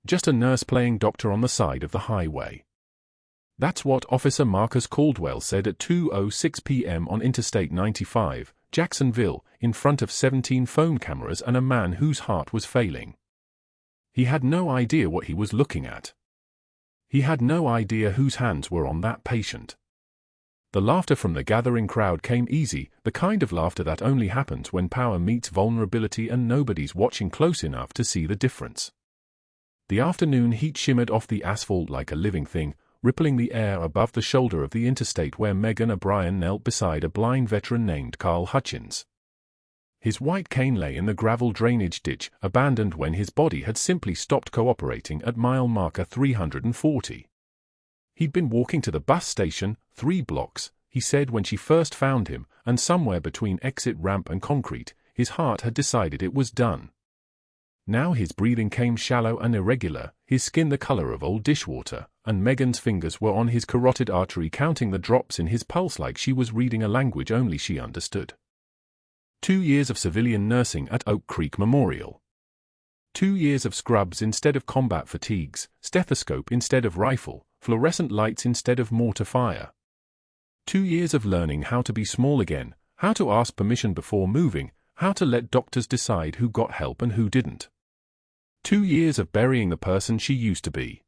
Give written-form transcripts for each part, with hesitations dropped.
just a nurse playing doctor on the side of the highway. That's what Officer Marcus Caldwell said at 2:06 p.m. on Interstate 95, Jacksonville, in front of 17 phone cameras and a man whose heart was failing. He had no idea what he was looking at. He had no idea whose hands were on that patient. The laughter from the gathering crowd came easy, the kind of laughter that only happens when power meets vulnerability and nobody's watching close enough to see the difference. The afternoon heat shimmered off the asphalt like a living thing, rippling the air above the shoulder of the interstate where Megan O'Brien knelt beside a blind veteran named Carl Hutchins. His white cane lay in the gravel drainage ditch, abandoned when his body had simply stopped cooperating at mile marker 340. He'd been walking to the bus station, 3 blocks, he said when she first found him, and somewhere between exit ramp and concrete, his heart had decided it was done. Now his breathing came shallow and irregular, his skin the color of old dishwater, and Megan's fingers were on his carotid artery counting the drops in his pulse like she was reading a language only she understood. 2 years of civilian nursing at Oak Creek Memorial. 2 years of scrubs instead of combat fatigues, stethoscope instead of rifle, fluorescent lights instead of mortar fire. 2 years of learning how to be small again, how to ask permission before moving, how to let doctors decide who got help and who didn't. 2 years of burying the person she used to be.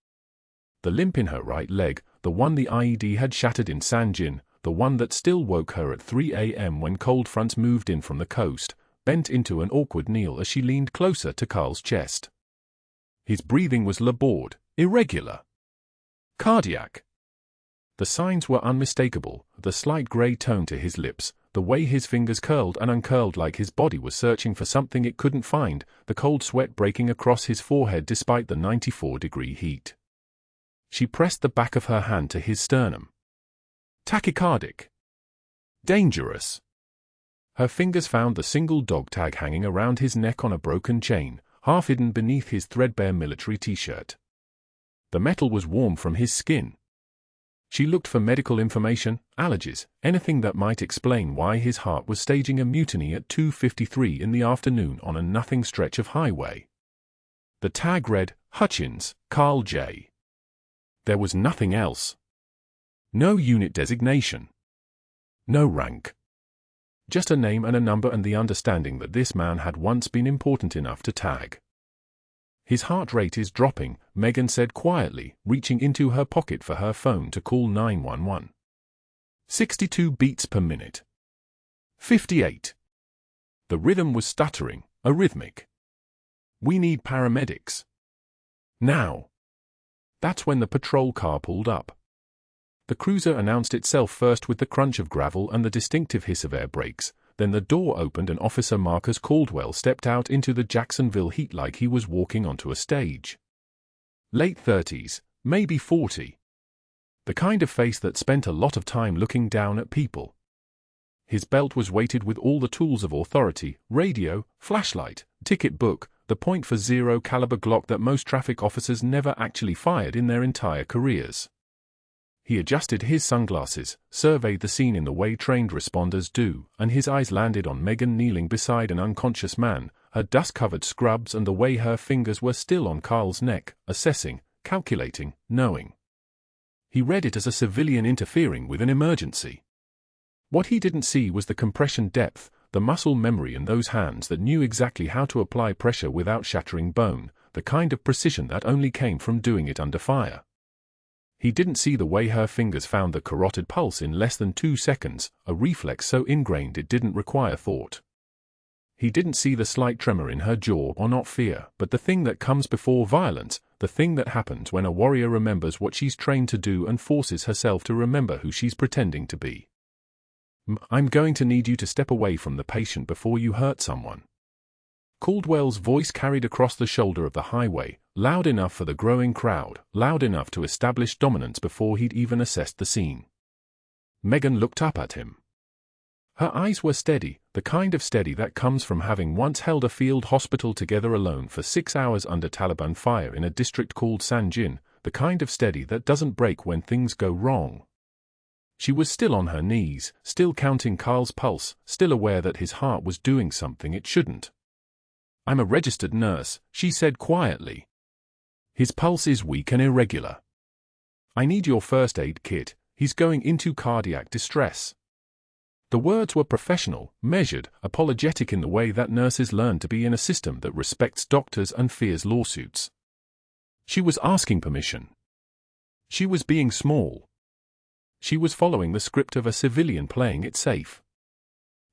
The limp in her right leg, the one the IED had shattered in San Gin, the one that still woke her at 3 a.m. when cold fronts moved in from the coast, bent into an awkward kneel as she leaned closer to Carl's chest. His breathing was labored, irregular. Cardiac. The signs were unmistakable, the slight grey tone to his lips, the way his fingers curled and uncurled like his body was searching for something it couldn't find, the cold sweat breaking across his forehead despite the 94-degree heat. She pressed the back of her hand to his sternum. Tachycardic. Dangerous. Her fingers found the single dog tag hanging around his neck on a broken chain, half hidden beneath his threadbare military t-shirt. The metal was warm from his skin. She looked for medical information, allergies, anything that might explain why his heart was staging a mutiny at 2:53 in the afternoon on a nothing stretch of highway. The tag read, Hutchins, Carl J. There was nothing else. No unit designation. No rank. Just a name and a number and the understanding that this man had once been important enough to tag. His heart rate is dropping, Megan said quietly, reaching into her pocket for her phone to call 911. 62 beats per minute. 58. The rhythm was stuttering, arrhythmic. We need paramedics. Now. That's when the patrol car pulled up. The cruiser announced itself first with the crunch of gravel and the distinctive hiss of air brakes. Then the door opened and Officer Marcus Caldwell stepped out into the Jacksonville heat like he was walking onto a stage. Late 30s, maybe 40. The kind of face that spent a lot of time looking down at people. His belt was weighted with all the tools of authority, radio, flashlight, ticket book, the .40 caliber Glock that most traffic officers never actually fired in their entire careers. He adjusted his sunglasses, surveyed the scene in the way trained responders do, and his eyes landed on Megan kneeling beside an unconscious man, her dust-covered scrubs and the way her fingers were still on Carl's neck, assessing, calculating, knowing. He read it as a civilian interfering with an emergency. What he didn't see was the compression depth, the muscle memory in those hands that knew exactly how to apply pressure without shattering bone, the kind of precision that only came from doing it under fire. He didn't see the way her fingers found the carotid pulse in less than 2 seconds, a reflex so ingrained it didn't require thought. He didn't see the slight tremor in her jaw or not fear, but the thing that comes before violence, the thing that happens when a warrior remembers what she's trained to do and forces herself to remember who she's pretending to be. I'm going to need you to step away from the patient before you hurt someone. Caldwell's voice carried across the shoulder of the highway, loud enough for the growing crowd, loud enough to establish dominance before he'd even assessed the scene. Megan looked up at him. Her eyes were steady, the kind of steady that comes from having once held a field hospital together alone for 6 hours under Taliban fire in a district called San Gin, the kind of steady that doesn't break when things go wrong. She was still on her knees, still counting Carl's pulse, still aware that his heart was doing something it shouldn't. I'm a registered nurse, she said quietly. His pulse is weak and irregular. I need your first aid kit. He's going into cardiac distress. The words were professional, measured, apologetic in the way that nurses learn to be in a system that respects doctors and fears lawsuits. She was asking permission. She was being small. She was following the script of a civilian playing it safe.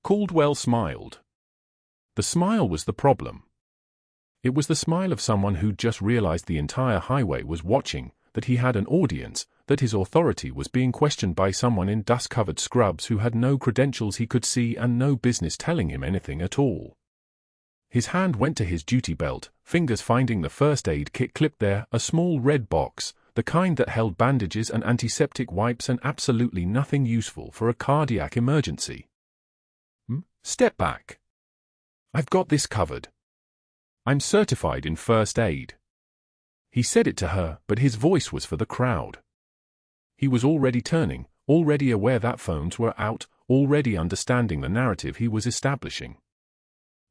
Caldwell smiled. The smile was the problem. It was the smile of someone who'd just realized the entire highway was watching, that he had an audience, that his authority was being questioned by someone in dust-covered scrubs who had no credentials he could see and no business telling him anything at all. His hand went to his duty belt, fingers finding the first aid kit clipped there, a small red box, the kind that held bandages and antiseptic wipes and absolutely nothing useful for a cardiac emergency. Step back. I've got this covered. I'm certified in first aid. He said it to her, but his voice was for the crowd. He was already turning, already aware that phones were out, already understanding the narrative he was establishing.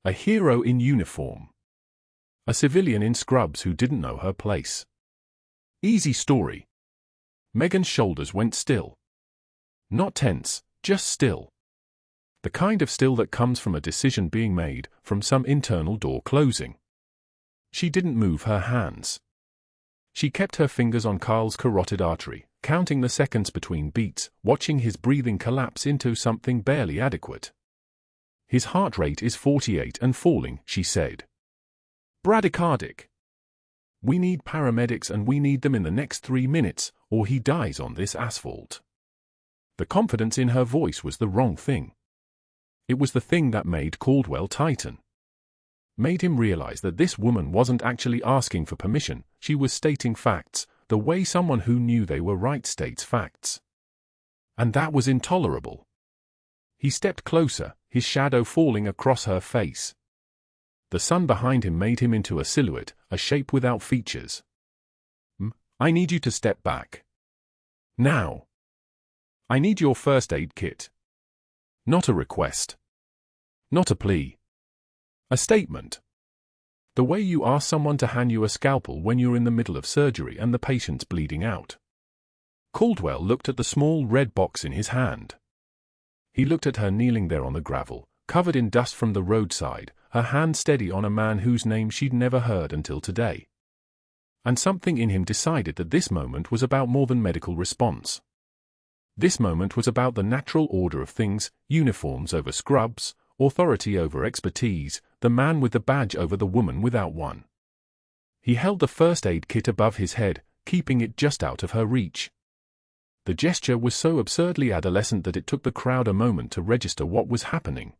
A hero in uniform. A civilian in scrubs who didn't know her place. Easy story. Megan's shoulders went still. Not tense, just still. The kind of still that comes from a decision being made, from some internal door closing. She didn't move her hands. She kept her fingers on Carl's carotid artery, counting the seconds between beats, watching his breathing collapse into something barely adequate. His heart rate is 48 and falling, she said. Bradycardic. We need paramedics and we need them in the next 3 minutes, or he dies on this asphalt. The confidence in her voice was the wrong thing. It was the thing that made Caldwell tighten. Made him realize that this woman wasn't actually asking for permission, she was stating facts, the way someone who knew they were right states facts. And that was intolerable. He stepped closer, his shadow falling across her face. The sun behind him made him into a silhouette, a shape without features. I need you to step back. Now. I need your first aid kit. Not a request. Not a plea. A statement. The way you ask someone to hand you a scalpel when you're in the middle of surgery and the patient's bleeding out. Caldwell looked at the small red box in his hand. He looked at her kneeling there on the gravel, covered in dust from the roadside, her hand steady on a man whose name she'd never heard until today. And something in him decided that this moment was about more than medical response. This moment was about the natural order of things, uniforms over scrubs, authority over expertise, the man with the badge over the woman without one. He held the first aid kit above his head, keeping it just out of her reach. The gesture was so absurdly adolescent that it took the crowd a moment to register what was happening.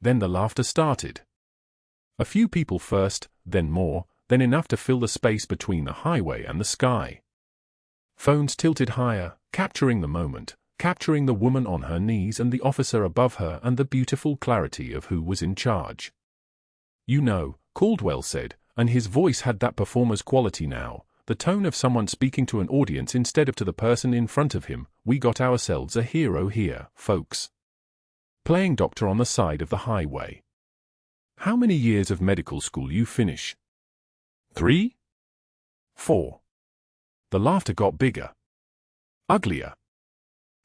Then the laughter started. A few people first, then more, then enough to fill the space between the highway and the sky. Phones tilted higher, capturing the moment, capturing the woman on her knees and the officer above her and the beautiful clarity of who was in charge. You know, Caldwell said, and his voice had that performer's quality now, the tone of someone speaking to an audience instead of to the person in front of him. We got ourselves a hero here, folks. Playing doctor on the side of the highway. How many years of medical school you finish? 3? 4. The laughter got bigger. Uglier.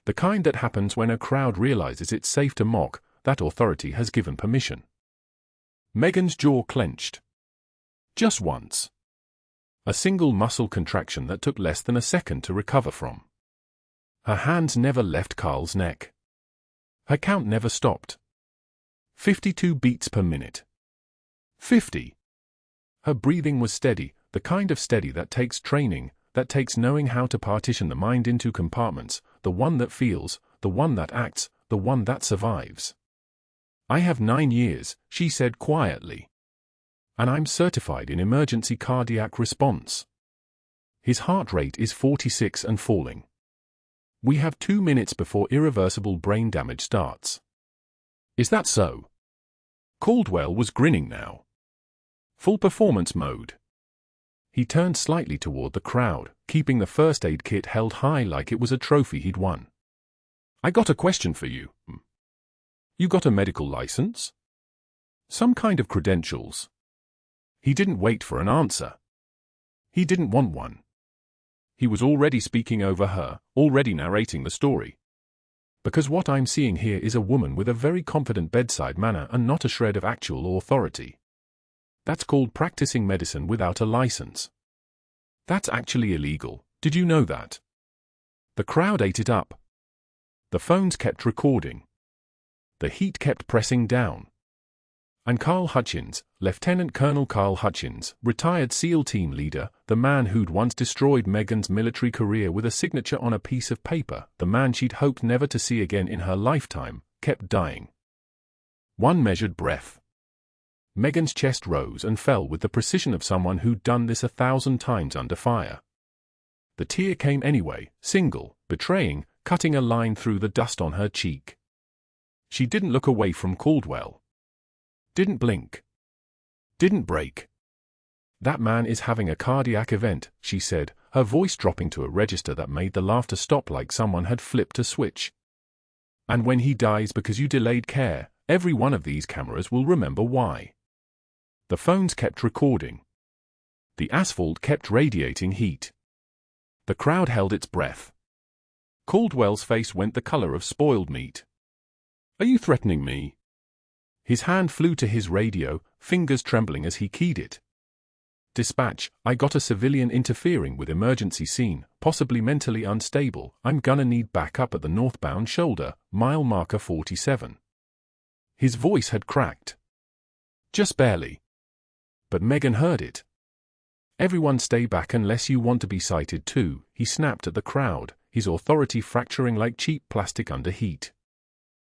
The kind that happens when a crowd realizes it's safe to mock, that authority has given permission. Megan's jaw clenched. Just once. A single muscle contraction that took less than a second to recover from. Her hands never left Carl's neck. Her count never stopped. 52 beats per minute. 50. Her breathing was steady, the kind of steady that takes training, that takes knowing how to partition the mind into compartments, the one that feels, the one that acts, the one that survives. I have 9 years, she said quietly. And I'm certified in emergency cardiac response. His heart rate is 46 and falling. We have 2 minutes before irreversible brain damage starts. Is that so? Caldwell was grinning now. Full performance mode. He turned slightly toward the crowd, keeping the first aid kit held high like it was a trophy he'd won. I got a question for you. You got a medical license? Some kind of credentials? He didn't wait for an answer. He didn't want one. He was already speaking over her, already narrating the story. Because what I'm seeing here is a woman with a very confident bedside manner and not a shred of actual authority. That's called practicing medicine without a license. That's actually illegal. Did you know that? The crowd ate it up. The phones kept recording. The heat kept pressing down. And Carl Hutchins, Lieutenant Colonel Carl Hutchins, retired SEAL team leader, the man who'd once destroyed Megan's military career with a signature on a piece of paper, the man she'd hoped never to see again in her lifetime, kept dying. One measured breath. Megan's chest rose and fell with the precision of someone who'd done this 1,000 times under fire. The tear came anyway, single, betraying, cutting a line through the dust on her cheek. She didn't look away from Caldwell. Didn't blink. Didn't break. That man is having a cardiac event, she said, her voice dropping to a register that made the laughter stop like someone had flipped a switch. And when he dies because you delayed care, every one of these cameras will remember why. The phones kept recording. The asphalt kept radiating heat. The crowd held its breath. Caldwell's face went the color of spoiled meat. Are you threatening me? His hand flew to his radio, fingers trembling as he keyed it. Dispatch, I got a civilian interfering with emergency scene, possibly mentally unstable. I'm gonna need backup at the northbound shoulder, mile marker 47. His voice had cracked. Just barely. But Megan heard it. Everyone stay back unless you want to be cited too, he snapped at the crowd, his authority fracturing like cheap plastic under heat.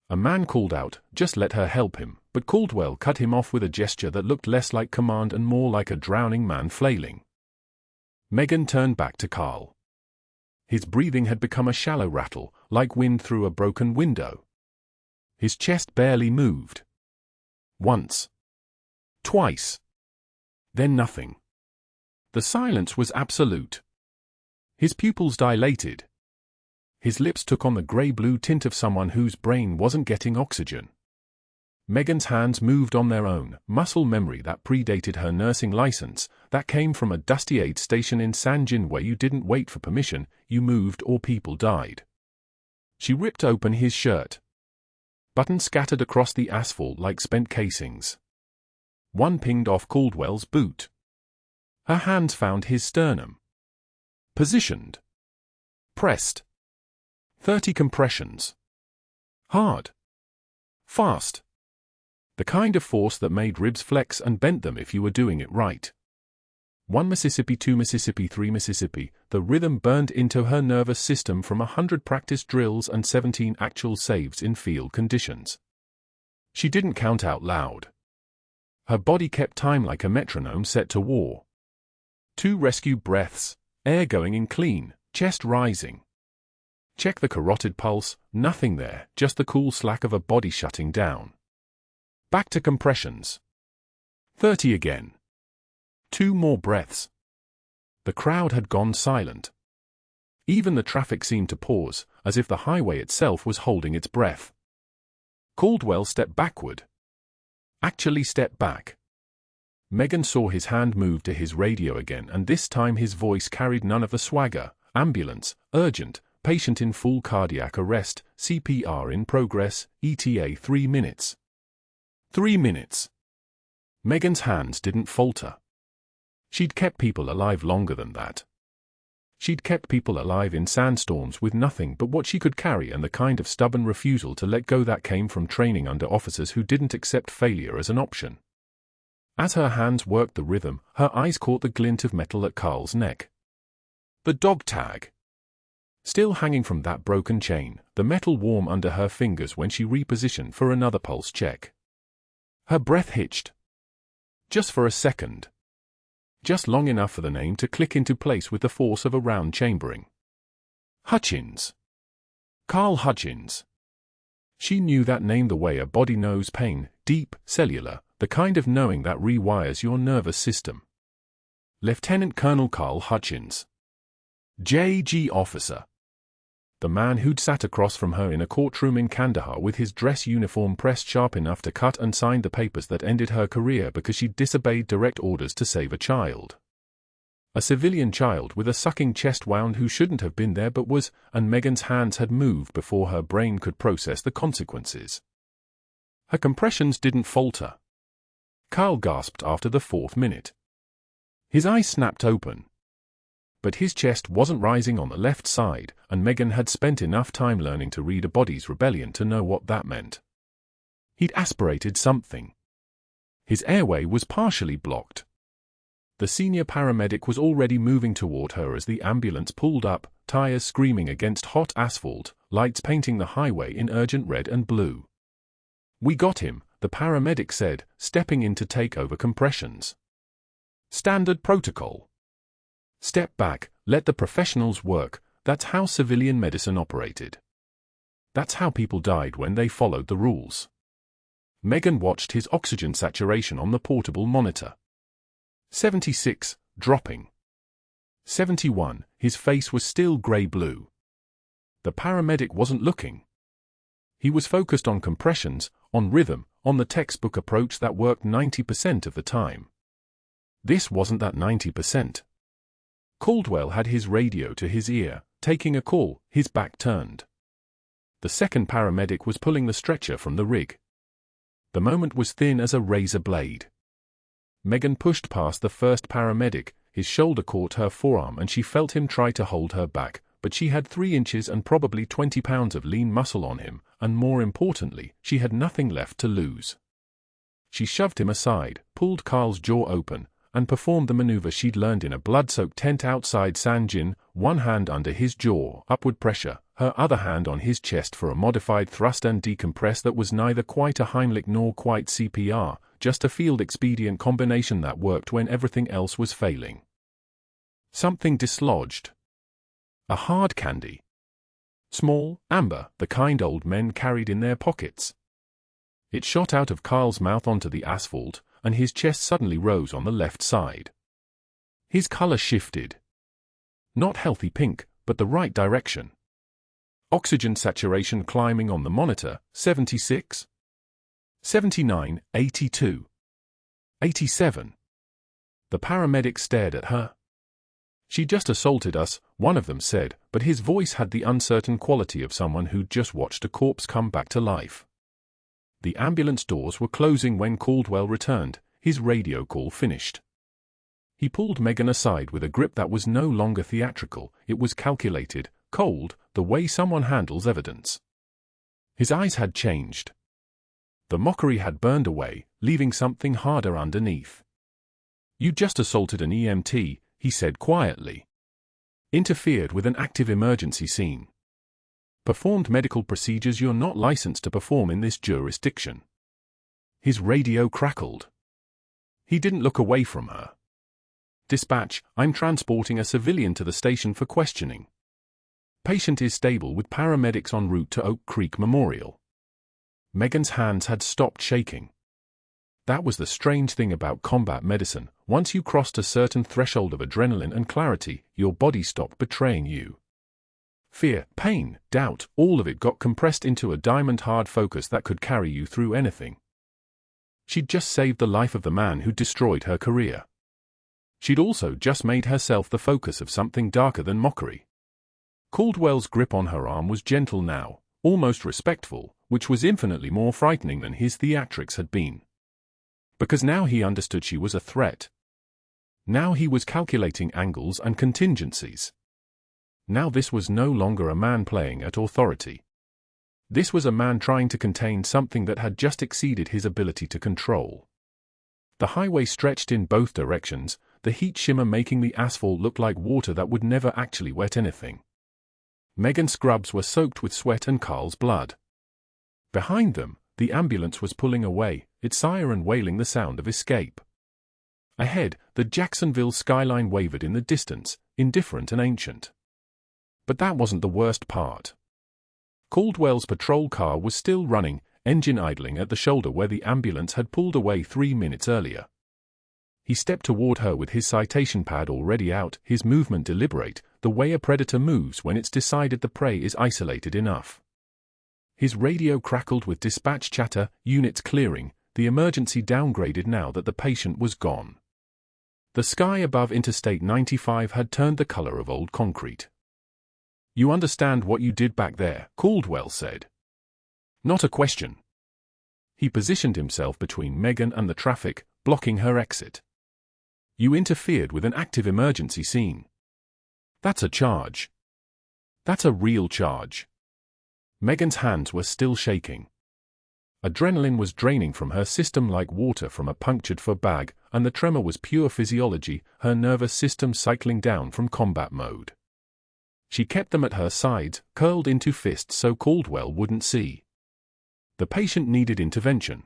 A man called out, just let her help him, but Caldwell cut him off with a gesture that looked less like command and more like a drowning man flailing. Megan turned back to Carl. His breathing had become a shallow rattle, like wind through a broken window. His chest barely moved. Once. Twice. Then nothing. The silence was absolute. His pupils dilated. His lips took on the grey-blue tint of someone whose brain wasn't getting oxygen. Megan's hands moved on their own, muscle memory that predated her nursing license, that came from a dusty aid station in San Jin where you didn't wait for permission, you moved or people died. She ripped open his shirt. Buttons scattered across the asphalt like spent casings. One pinged off Caldwell's boot. Her hands found his sternum. Positioned. Pressed. 30 compressions. Hard. Fast. The kind of force that made ribs flex and bent them if you were doing it right. 1 Mississippi, 2 Mississippi, 3 Mississippi, the rhythm burned into her nervous system from 100 practice drills and 17 actual saves in field conditions. She didn't count out loud. Her body kept time like a metronome set to war. 2 rescue breaths, air going in clean, chest rising. Check the carotid pulse, nothing there, just the cool slack of a body shutting down. Back to compressions. 30 again. 2 more breaths. The crowd had gone silent. Even the traffic seemed to pause, as if the highway itself was holding its breath. Caldwell stepped backward. Actually stepped back. Megan saw his hand move to his radio again, and this time his voice carried none of the swagger. Ambulance, urgent, patient in full cardiac arrest, CPR in progress, ETA 3 minutes. 3 minutes. Megan's hands didn't falter. She'd kept people alive longer than that. She'd kept people alive in sandstorms with nothing but what she could carry and the kind of stubborn refusal to let go that came from training under officers who didn't accept failure as an option. As her hands worked the rhythm, her eyes caught the glint of metal at Carl's neck. The dog tag. Still hanging from that broken chain, the metal warm under her fingers when she repositioned for another pulse check. Her breath hitched. Just for a second. Just long enough for the name to click into place with the force of a round chambering. Hutchins. Carl Hutchins. She knew that name the way a body knows pain, deep, cellular, the kind of knowing that rewires your nervous system. Lieutenant Colonel Carl Hutchins. JG officer. The man who'd sat across from her in a courtroom in Kandahar with his dress uniform pressed sharp enough to cut and sign the papers that ended her career because she'd disobeyed direct orders to save a child. A civilian child with a sucking chest wound who shouldn't have been there but was, and Megan's hands had moved before her brain could process the consequences. Her compressions didn't falter. Carl gasped after the 4th minute. His eyes snapped open. But his chest wasn't rising on the left side, and Megan had spent enough time learning to read a body's rebellion to know what that meant. He'd aspirated something. His airway was partially blocked. The senior paramedic was already moving toward her as the ambulance pulled up, tires screaming against hot asphalt, lights painting the highway in urgent red and blue. "We got him," the paramedic said, stepping in to take over compressions. "Standard protocol. Step back, let the professionals work. That's how civilian medicine operated. That's how people died when they followed the rules." Megan watched his oxygen saturation on the portable monitor. 76, dropping. 71, his face was still grey-blue. The paramedic wasn't looking. He was focused on compressions, on rhythm, on the textbook approach that worked 90% of the time. This wasn't that 90%. Caldwell had his radio to his ear, taking a call, his back turned. The second paramedic was pulling the stretcher from the rig. The moment was thin as a razor blade. Megan pushed past the first paramedic, his shoulder caught her forearm and she felt him try to hold her back, but she had 3 inches and probably 20 pounds of lean muscle on him, and more importantly, she had nothing left to lose. She shoved him aside, pulled Carl's jaw open, and performed the maneuver she'd learned in a blood-soaked tent outside San Jin, one hand under his jaw, upward pressure, her other hand on his chest for a modified thrust and decompress that was neither quite a Heimlich nor quite CPR, just a field-expedient combination that worked when everything else was failing. Something dislodged. A hard candy. Small, amber, the kind old men carried in their pockets. It shot out of Carl's mouth onto the asphalt, and his chest suddenly rose on the left side. His color shifted. Not healthy pink, but the right direction. Oxygen saturation climbing on the monitor, 76. 79, 82. 87. The paramedic stared at her. "She just assaulted us," one of them said, but his voice had the uncertain quality of someone who'd just watched a corpse come back to life. The ambulance doors were closing when Caldwell returned, his radio call finished. He pulled Megan aside with a grip that was no longer theatrical, it was calculated, cold, the way someone handles evidence. His eyes had changed. The mockery had burned away, leaving something harder underneath. "You just assaulted an EMT," he said quietly. "Interfered with an active emergency scene. Performed medical procedures you're not licensed to perform in this jurisdiction." His radio crackled. He didn't look away from her. "Dispatch, I'm transporting a civilian to the station for questioning. Patient is stable with paramedics en route to Oak Creek Memorial." Megan's hands had stopped shaking. That was the strange thing about combat medicine. Once you crossed a certain threshold of adrenaline and clarity, your body stopped betraying you. Fear, pain, doubt, all of it got compressed into a diamond-hard focus that could carry you through anything. She'd just saved the life of the man who destroyed her career. She'd also just made herself the focus of something darker than mockery. Caldwell's grip on her arm was gentle now, almost respectful, which was infinitely more frightening than his theatrics had been. Because now he understood she was a threat. Now he was calculating angles and contingencies. Now this was no longer a man playing at authority. This was a man trying to contain something that had just exceeded his ability to control. The highway stretched in both directions, the heat shimmer making the asphalt look like water that would never actually wet anything. Megan's scrubs were soaked with sweat and Carl's blood. Behind them, the ambulance was pulling away, its siren wailing the sound of escape. Ahead, the Jacksonville skyline wavered in the distance, indifferent and ancient. But that wasn't the worst part. Caldwell's patrol car was still running, engine idling at the shoulder where the ambulance had pulled away 3 minutes earlier. He stepped toward her with his citation pad already out, his movement deliberate, the way a predator moves when it's decided the prey is isolated enough. His radio crackled with dispatch chatter, units clearing, the emergency downgraded now that the patient was gone. The sky above Interstate 95 had turned the color of old concrete. "You understand what you did back there?" Caldwell said. "Not a question." He positioned himself between Megan and the traffic, blocking her exit. "You interfered with an active emergency scene. That's a charge. That's a real charge." Megan's hands were still shaking. Adrenaline was draining from her system like water from a punctured foot bag, and the tremor was pure physiology, her nervous system cycling down from combat mode. She kept them at her sides, curled into fists so Caldwell wouldn't see. The patient needed intervention.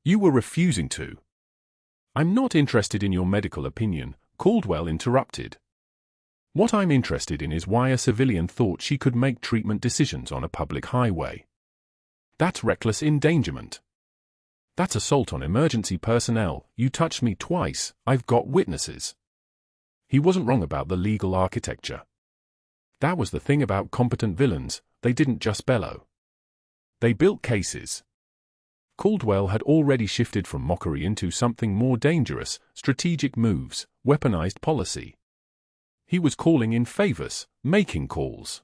"You were refusing to." "I'm not interested in your medical opinion," Caldwell interrupted. "What I'm interested in is why a civilian thought she could make treatment decisions on a public highway. That's reckless endangerment. That's assault on emergency personnel. You touched me twice, I've got witnesses." He wasn't wrong about the legal architecture. That was the thing about competent villains, they didn't just bellow. They built cases. Caldwell had already shifted from mockery into something more dangerous: strategic moves, weaponized policy. He was calling in favors, making calls.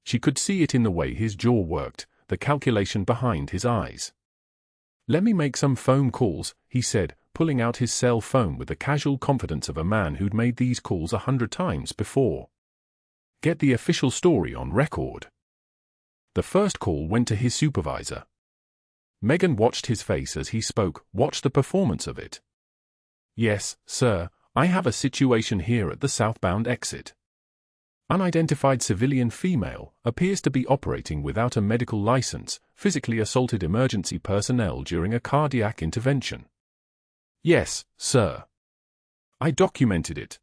She could see it in the way his jaw worked, the calculation behind his eyes. "Let me make some phone calls," he said, pulling out his cell phone with the casual confidence of a man who'd made these calls 100 times before. "Get the official story on record." The first call went to his supervisor. Megan watched his face as he spoke, watched the performance of it. "Yes, sir, I have a situation here at the southbound exit. Unidentified civilian female appears to be operating without a medical license, physically assaulted emergency personnel during a cardiac intervention." "Yes, sir. I documented it."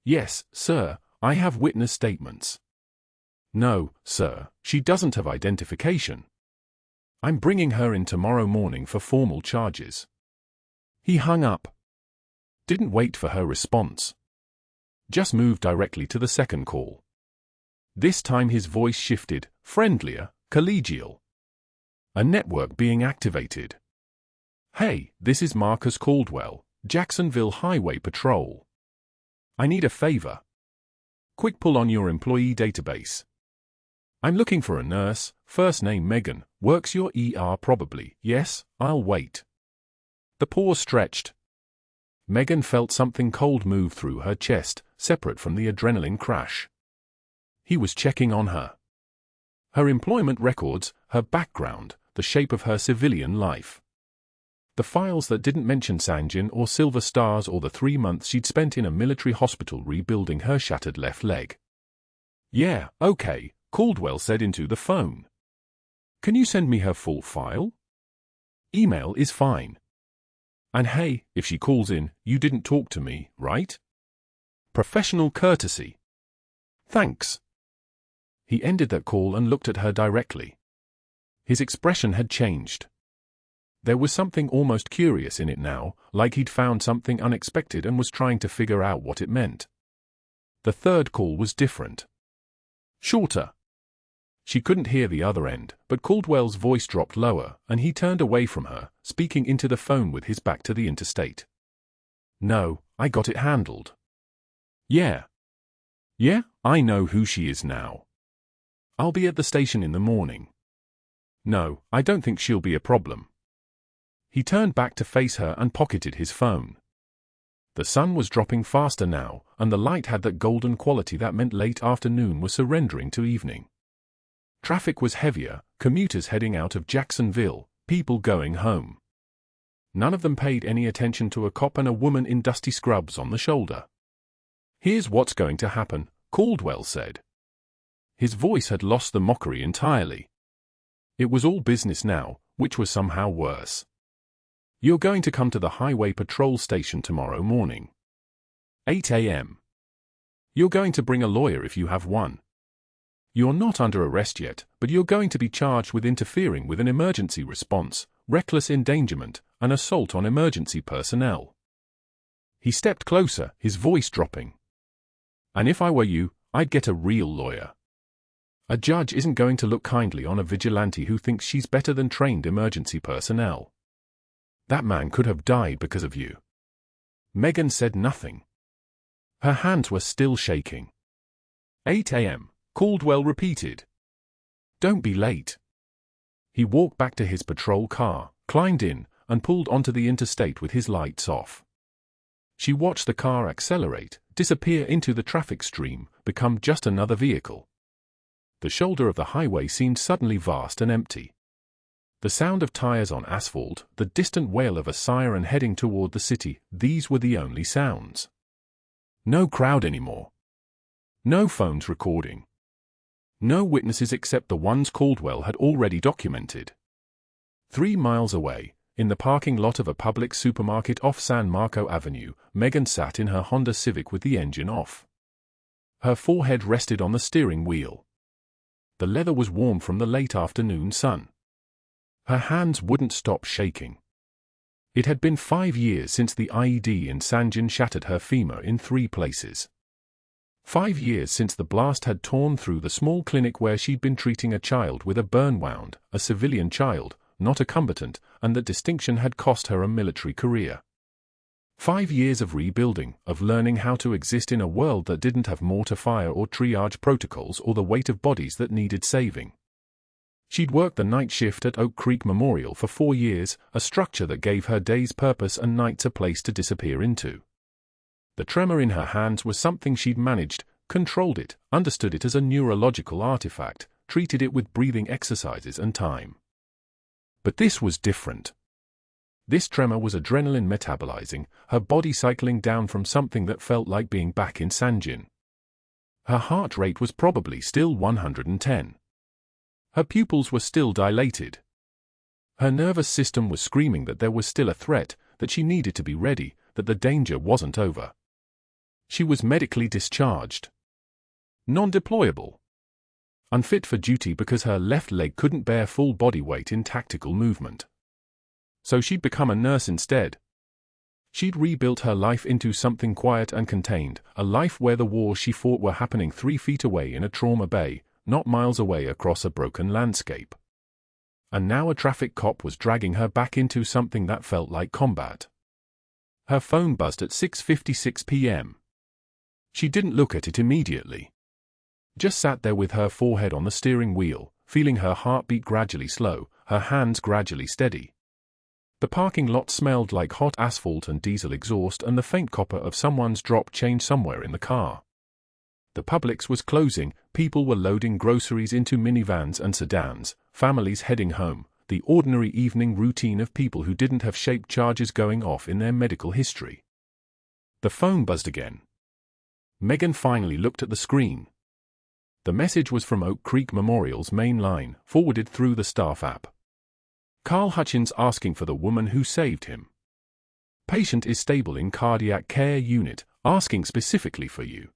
"Yes, sir, I have witness statements." "No, sir, she doesn't have identification. I'm bringing her in tomorrow morning for formal charges." He hung up. Didn't wait for her response. Just moved directly to the second call. This time his voice shifted, friendlier, collegial. A network being activated. "Hey, this is Marcus Caldwell, Jacksonville Highway Patrol. I need a favor. Quick pull on your employee database. I'm looking for a nurse, first name Megan, works your ER probably. Yes, I'll wait." The pause stretched. Megan felt something cold move through her chest, separate from the adrenaline crash. He was checking on her. Her employment records, her background, the shape of her civilian life. The files that didn't mention Sanjin or Silver Stars or the 3 months she'd spent in a military hospital rebuilding her shattered left leg. "Yeah, okay," Caldwell said into the phone. "Can you send me her full file? Email is fine. And hey, if she calls in, you didn't talk to me, right? Professional courtesy. Thanks." He ended that call and looked at her directly. His expression had changed. There was something almost curious in it now, like he'd found something unexpected and was trying to figure out what it meant. The third call was different. Shorter. She couldn't hear the other end, but Caldwell's voice dropped lower, and he turned away from her, speaking into the phone with his back to the interstate. "No, I got it handled." "Yeah. Yeah, I know who she is now. I'll be at the station in the morning." "No, I don't think she'll be a problem." He turned back to face her and pocketed his phone. The sun was dropping faster now, and the light had that golden quality that meant late afternoon was surrendering to evening. Traffic was heavier, commuters heading out of Jacksonville, people going home. None of them paid any attention to a cop and a woman in dusty scrubs on the shoulder. "Here's what's going to happen," Caldwell said. His voice had lost the mockery entirely. It was all business now, which was somehow worse. "You're going to come to the highway patrol station tomorrow morning. 8 a.m. You're going to bring a lawyer if you have one. You're not under arrest yet, but you're going to be charged with interfering with an emergency response, reckless endangerment, and assault on emergency personnel." He stepped closer, his voice dropping. "And if I were you, I'd get a real lawyer. A judge isn't going to look kindly on a vigilante who thinks she's better than trained emergency personnel. That man could have died because of you." Megan said nothing. Her hands were still shaking. 8 a.m., Caldwell repeated. Don't be late. He walked back to his patrol car, climbed in, and pulled onto the interstate with his lights off. She watched the car accelerate, disappear into the traffic stream, become just another vehicle. The shoulder of the highway seemed suddenly vast and empty. The sound of tires on asphalt, the distant wail of a siren heading toward the city, these were the only sounds. No crowd anymore. No phones recording. No witnesses except the ones Caldwell had already documented. 3 miles away, in the parking lot of a Publix supermarket off San Marco Avenue, Megan sat in her Honda Civic with the engine off. Her forehead rested on the steering wheel. The leather was warm from the late afternoon sun. Her hands wouldn't stop shaking. It had been 5 years since the IED in Sanjin shattered her femur in 3 places. 5 years since the blast had torn through the small clinic where she'd been treating a child with a burn wound, a civilian child, not a combatant, and that distinction had cost her a military career. 5 years of rebuilding, of learning how to exist in a world that didn't have mortar fire or triage protocols or the weight of bodies that needed saving. She'd worked the night shift at Oak Creek Memorial for 4 years, a structure that gave her days purpose and nights a place to disappear into. The tremor in her hands was something she'd managed, controlled it, understood it as a neurological artifact, treated it with breathing exercises and time. But this was different. This tremor was adrenaline metabolizing, her body cycling down from something that felt like being back in Sanjin. Her heart rate was probably still 110. Her pupils were still dilated. Her nervous system was screaming that there was still a threat, that she needed to be ready, that the danger wasn't over. She was medically discharged. Non-deployable. Unfit for duty because her left leg couldn't bear full body weight in tactical movement. So she'd become a nurse instead. She'd rebuilt her life into something quiet and contained, a life where the wars she fought were happening 3 feet away in a trauma bay, not miles away across a broken landscape. And now a traffic cop was dragging her back into something that felt like combat. Her phone buzzed at 6:56 p.m. She didn't look at it immediately. Just sat there with her forehead on the steering wheel, feeling her heartbeat gradually slow, her hands gradually steady. The parking lot smelled like hot asphalt and diesel exhaust and the faint copper of someone's dropped change somewhere in the car. The Publix was closing, people were loading groceries into minivans and sedans, families heading home, the ordinary evening routine of people who didn't have shaped charges going off in their medical history. The phone buzzed again. Megan finally looked at the screen. The message was from Oak Creek Memorial's main line, forwarded through the staff app. Carl Hutchins asking for the woman who saved him. Patient is stable in cardiac care unit, asking specifically for you.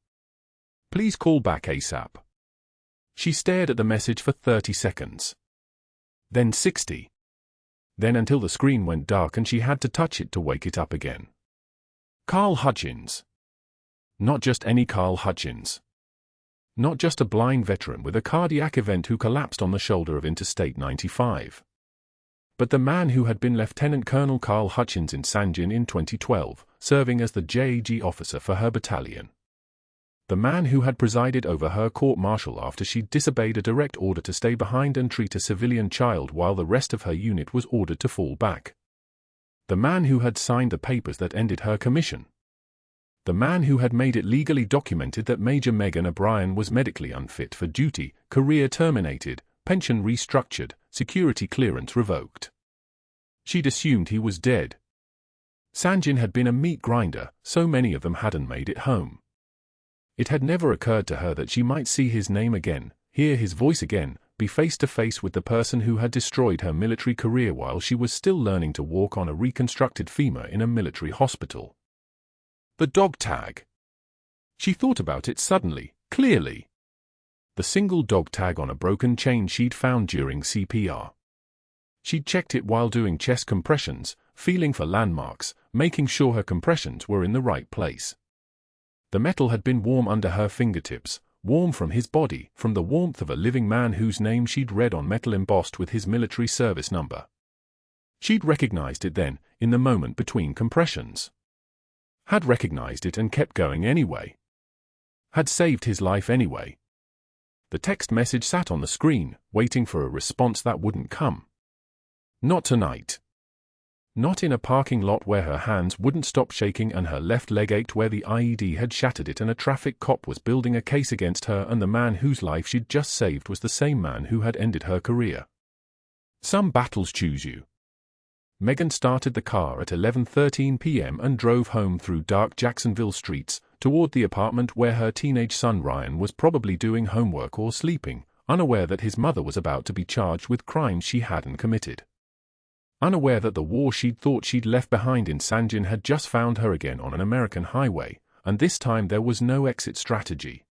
Please call back ASAP. She stared at the message for 30 seconds. Then 60. Then until the screen went dark and she had to touch it to wake it up again. Carl Hutchins. Not just any Carl Hutchins. Not just a blind veteran with a cardiac event who collapsed on the shoulder of Interstate 95. But the man who had been Lieutenant Colonel Carl Hutchins in Sanjin in 2012, serving as the JAG officer for her battalion. The man who had presided over her court-martial after she disobeyed a direct order to stay behind and treat a civilian child while the rest of her unit was ordered to fall back. The man who had signed the papers that ended her commission. The man who had made it legally documented that Major Megan O'Brien was medically unfit for duty, career terminated, pension restructured, security clearance revoked. She'd assumed he was dead. Sanjin had been a meat grinder, so many of them hadn't made it home. It had never occurred to her that she might see his name again, hear his voice again, be face to face with the person who had destroyed her military career while she was still learning to walk on a reconstructed femur in a military hospital. The dog tag. She thought about it suddenly, clearly. The single dog tag on a broken chain she'd found during CPR. She'd checked it while doing chest compressions, feeling for landmarks, making sure her compressions were in the right place. The metal had been warm under her fingertips, warm from his body, from the warmth of a living man whose name she'd read on metal embossed with his military service number. She'd recognized it then, in the moment between compressions. Had recognized it and kept going anyway. Had saved his life anyway. The text message sat on the screen, waiting for a response that wouldn't come. Not tonight. Not in a parking lot where her hands wouldn't stop shaking and her left leg ached where the IED had shattered it and a traffic cop was building a case against her and the man whose life she'd just saved was the same man who had ended her career. Some battles choose you. Megan started the car at 11:13 p.m. and drove home through dark Jacksonville streets, toward the apartment where her teenage son Ryan was probably doing homework or sleeping, unaware that his mother was about to be charged with crimes she hadn't committed. Unaware that the war she'd thought she'd left behind in Sanjin had just found her again on an American highway, and this time there was no exit strategy.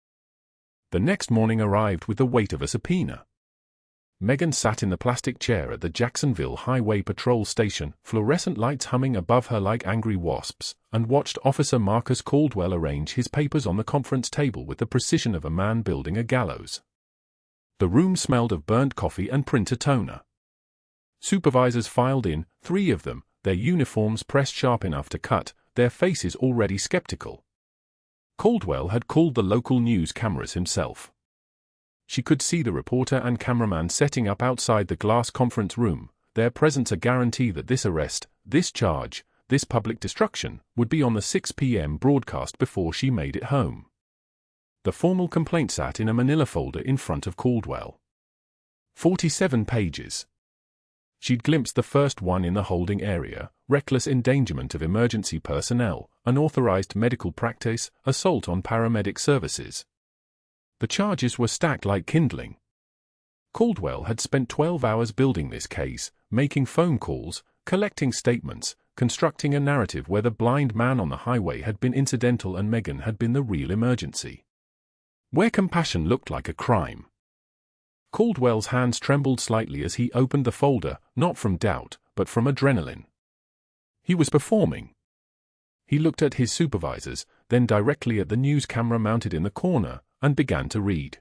The next morning arrived with the weight of a subpoena. Megan sat in the plastic chair at the Jacksonville Highway Patrol Station, fluorescent lights humming above her like angry wasps, and watched Officer Marcus Caldwell arrange his papers on the conference table with the precision of a man building a gallows. The room smelled of burnt coffee and printer toner. Supervisors filed in, 3 of them, their uniforms pressed sharp enough to cut, their faces already skeptical. Caldwell had called the local news cameras himself. She could see the reporter and cameraman setting up outside the glass conference room, their presence a guarantee that this arrest, this charge, this public destruction, would be on the 6 p.m. broadcast before she made it home. The formal complaint sat in a manila folder in front of Caldwell. 47 pages. She'd glimpsed the first one in the holding area: reckless endangerment of emergency personnel, unauthorized medical practice, assault on paramedic services. The charges were stacked like kindling. Caldwell had spent 12 hours building this case, making phone calls, collecting statements, constructing a narrative where the blind man on the highway had been incidental and Megan had been the real emergency. Where compassion looked like a crime. Caldwell's hands trembled slightly as he opened the folder, not from doubt, but from adrenaline. He was performing. He looked at his supervisors, then directly at the news camera mounted in the corner, and began to read.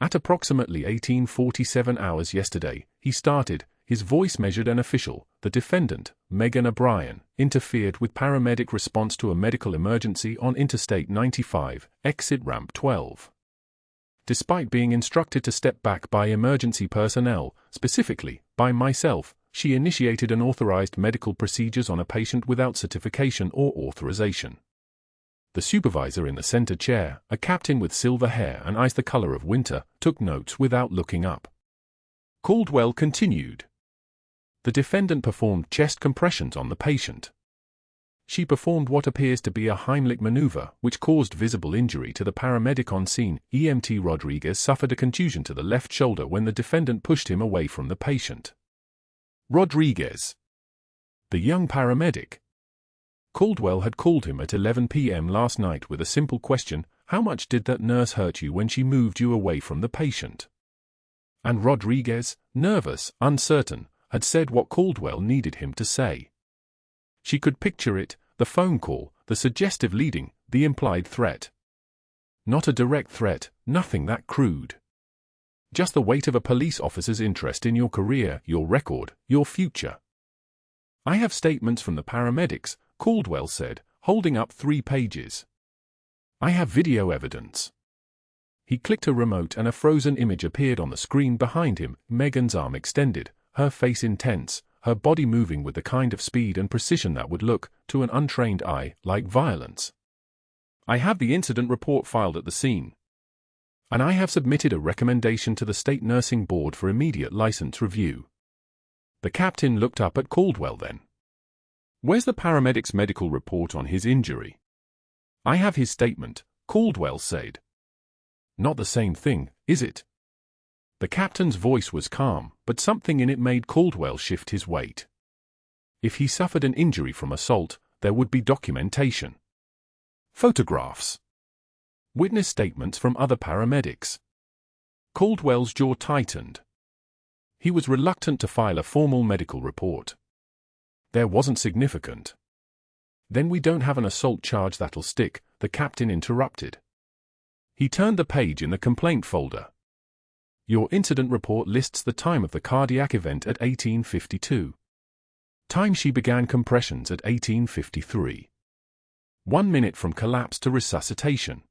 At approximately 18:47 hours yesterday, he started, his voice measured and official, the defendant, Megan O'Brien, interfered with paramedic response to a medical emergency on Interstate 95, exit ramp 12. Despite being instructed to step back by emergency personnel, specifically, by myself, she initiated unauthorized medical procedures on a patient without certification or authorization. The supervisor in the center chair, a captain with silver hair and eyes the color of winter, took notes without looking up. Caldwell continued. The defendant performed chest compressions on the patient. She performed what appears to be a Heimlich maneuver, which caused visible injury to the paramedic on scene. EMT Rodriguez suffered a contusion to the left shoulder when the defendant pushed him away from the patient. Rodriguez. The young paramedic. Caldwell had called him at 11 p.m. last night with a simple question: how much did that nurse hurt you when she moved you away from the patient? And Rodriguez, nervous, uncertain, had said what Caldwell needed him to say. She could picture it, the phone call, the suggestive leading, the implied threat. Not a direct threat, nothing that crude. Just the weight of a police officer's interest in your career, your record, your future. I have statements from the paramedics, Caldwell said, holding up 3 pages. I have video evidence. He clicked a remote and a frozen image appeared on the screen behind him, Megan's arm extended, her face intense, her body moving with the kind of speed and precision that would look, to an untrained eye, like violence. I have the incident report filed at the scene. And I have submitted a recommendation to the state nursing board for immediate license review. The captain looked up at Caldwell then. Where's the paramedic's medical report on his injury? I have his statement, Caldwell said. Not the same thing, is it? The captain's voice was calm, but something in it made Caldwell shift his weight. If he suffered an injury from assault, there would be documentation. Photographs. Witness statements from other paramedics. Caldwell's jaw tightened. He was reluctant to file a formal medical report. There wasn't significant. Then we don't have an assault charge that'll stick, the captain interrupted. He turned the page in the complaint folder. Your incident report lists the time of the cardiac event at 18:52. Time she began compressions at 18:53. 1 minute from collapse to resuscitation.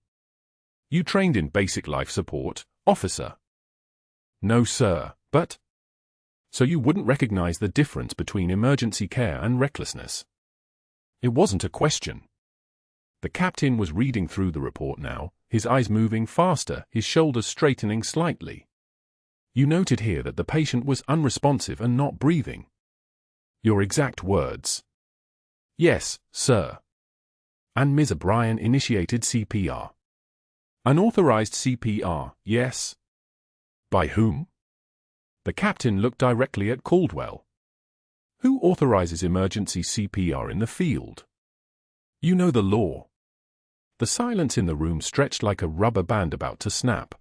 You trained in basic life support, officer? No, sir, but... So you wouldn't recognize the difference between emergency care and recklessness? It wasn't a question. The captain was reading through the report now, his eyes moving faster, his shoulders straightening slightly. You noted here that the patient was unresponsive and not breathing. Your exact words. Yes, sir. And Ms. O'Brien initiated CPR. Unauthorized CPR, yes. By whom? The captain looked directly at Caldwell. Who authorizes emergency CPR in the field? You know the law. The silence in the room stretched like a rubber band about to snap.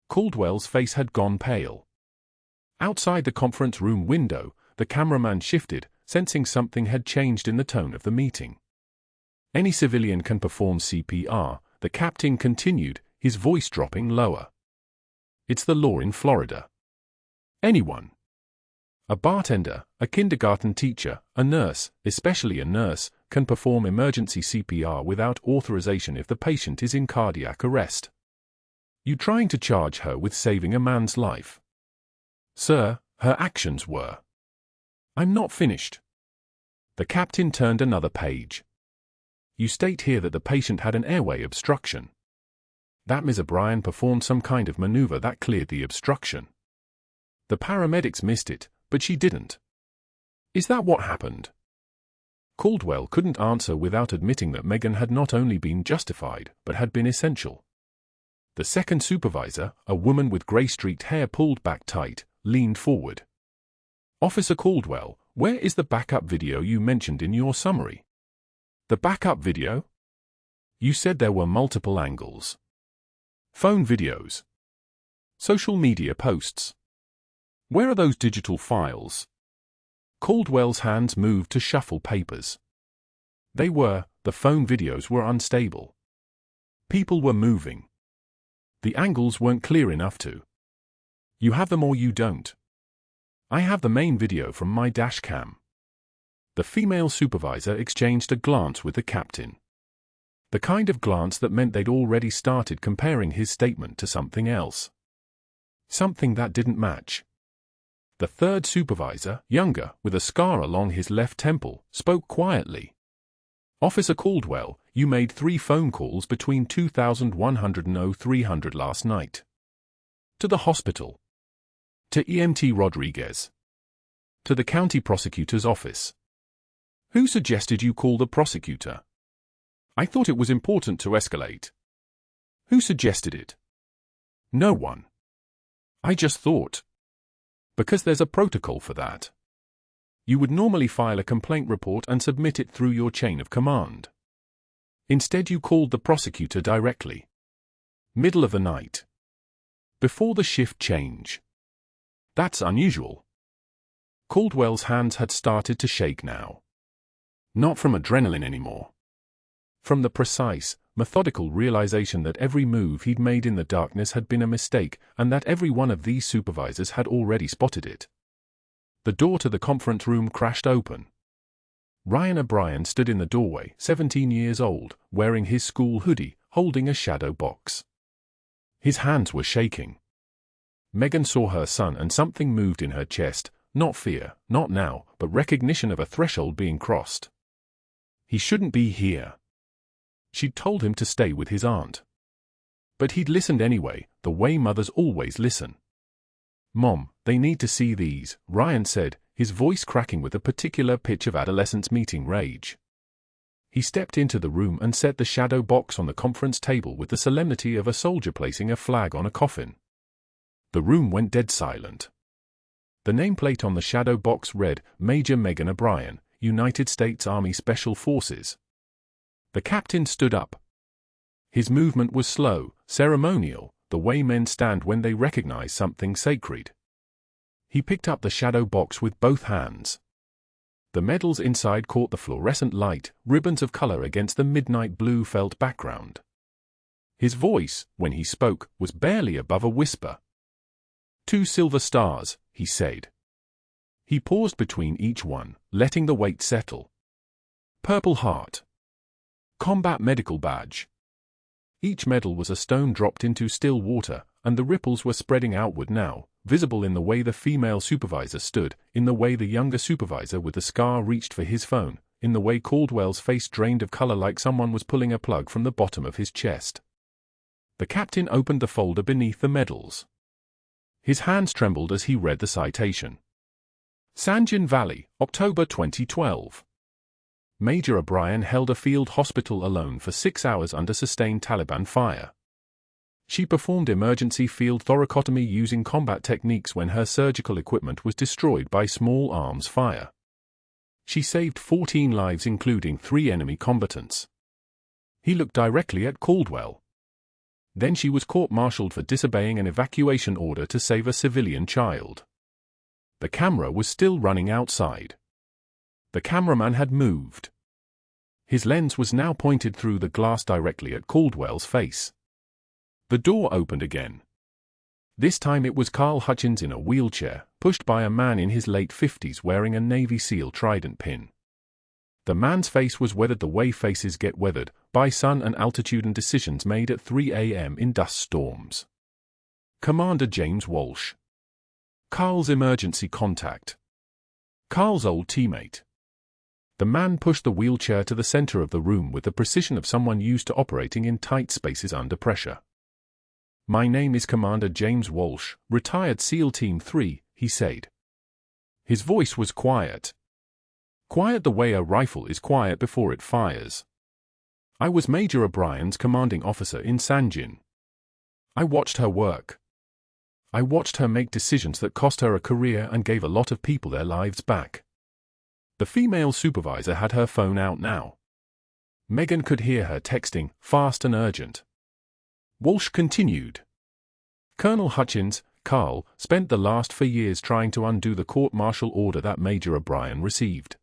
Caldwell's face had gone pale. Outside the conference room window, the cameraman shifted, sensing something had changed in the tone of the meeting. Any civilian can perform CPR, the captain continued, his voice dropping lower. It's the law in Florida. Anyone. A bartender, a kindergarten teacher, a nurse, especially a nurse, can perform emergency CPR without authorization if the patient is in cardiac arrest. You trying to charge her with saving a man's life? Sir, her actions were. I'm not finished. The captain turned another page. You state here that the patient had an airway obstruction. That Ms. O'Brien performed some kind of maneuver that cleared the obstruction. The paramedics missed it, but she didn't. Is that what happened? Caldwell couldn't answer without admitting that Megan had not only been justified, but had been essential. The second supervisor, a woman with gray-streaked hair pulled back tight, leaned forward. Officer Caldwell, where is the backup video you mentioned in your summary? The backup video? You said there were multiple angles. Phone videos. Social media posts. Where are those digital files? Caldwell's hands moved to shuffle papers. The phone videos were unstable. People were moving. The angles weren't clear enough to. You have them or you don't. I have the main video from my dash cam. The female supervisor exchanged a glance with the captain. The kind of glance that meant they'd already started comparing his statement to something else. Something that didn't match. The third supervisor, younger, with a scar along his left temple, spoke quietly. Officer Caldwell, you made 3 phone calls between 2100 and 0300 last night. To the hospital. To EMT Rodriguez. To the county prosecutor's office. Who suggested you call the prosecutor? I thought it was important to escalate. Who suggested it? No one. I just thought. Because there's a protocol for that. You would normally file a complaint report and submit it through your chain of command. Instead you called the prosecutor directly. Middle of the night. Before the shift change. That's unusual. Caldwell's hands had started to shake now. Not from adrenaline anymore. From the precise, methodical realization that every move he'd made in the darkness had been a mistake and that every one of these supervisors had already spotted it. The door to the conference room crashed open. Ryan O'Brien stood in the doorway, 17 years old, wearing his school hoodie, holding a shadow box. His hands were shaking. Megan saw her son and something moved in her chest, not fear, not now, but recognition of a threshold being crossed. He shouldn't be here. She'd told him to stay with his aunt. But he'd listened anyway, the way mothers always listen. Mom, they need to see these, Ryan said, his voice cracking with a particular pitch of adolescence meeting rage. He stepped into the room and set the shadow box on the conference table with the solemnity of a soldier placing a flag on a coffin. The room went dead silent. The nameplate on the shadow box read, Major Megan O'Brien, United States Army Special Forces. The captain stood up. His movement was slow, ceremonial, the way men stand when they recognize something sacred. He picked up the shadow box with both hands. The medals inside caught the fluorescent light, ribbons of color against the midnight blue felt background. His voice, when he spoke, was barely above a whisper. 2 silver stars, he said. He paused between each one, letting the weight settle. Purple Heart. Combat Medical Badge. Each medal was a stone dropped into still water, and the ripples were spreading outward now, visible in the way the female supervisor stood, in the way the younger supervisor with the scar reached for his phone, in the way Caldwell's face drained of color like someone was pulling a plug from the bottom of his chest. The captain opened the folder beneath the medals. His hands trembled as he read the citation. Sanjin Valley, October 2012. Major O'Brien held a field hospital alone for 6 hours under sustained Taliban fire. She performed emergency field thoracotomy using combat techniques when her surgical equipment was destroyed by small arms fire. She saved 14 lives including 3 enemy combatants. He looked directly at Caldwell. Then she was court-martialed for disobeying an evacuation order to save a civilian child. The camera was still running outside. The cameraman had moved. His lens was now pointed through the glass directly at Caldwell's face. The door opened again. This time it was Carl Hutchins in a wheelchair, pushed by a man in his late 50s wearing a Navy SEAL trident pin. The man's face was weathered the way faces get weathered, by sun and altitude and decisions made at 3 a.m. in dust storms. Commander James Walsh. Carl's emergency contact. Carl's old teammate. The man pushed the wheelchair to the center of the room with the precision of someone used to operating in tight spaces under pressure. "My name is Commander James Walsh, retired SEAL Team 3, he said. His voice was quiet. Quiet the way a rifle is quiet before it fires. I was Major O'Brien's commanding officer in Sanjin. I watched her work. I watched her make decisions that cost her a career and gave a lot of people their lives back." The female supervisor had her phone out now. Megan could hear her texting, fast and urgent. Walsh continued. Colonel Hutchins, Carl, spent the last 4 years trying to undo the court-martial order that Major O'Brien received.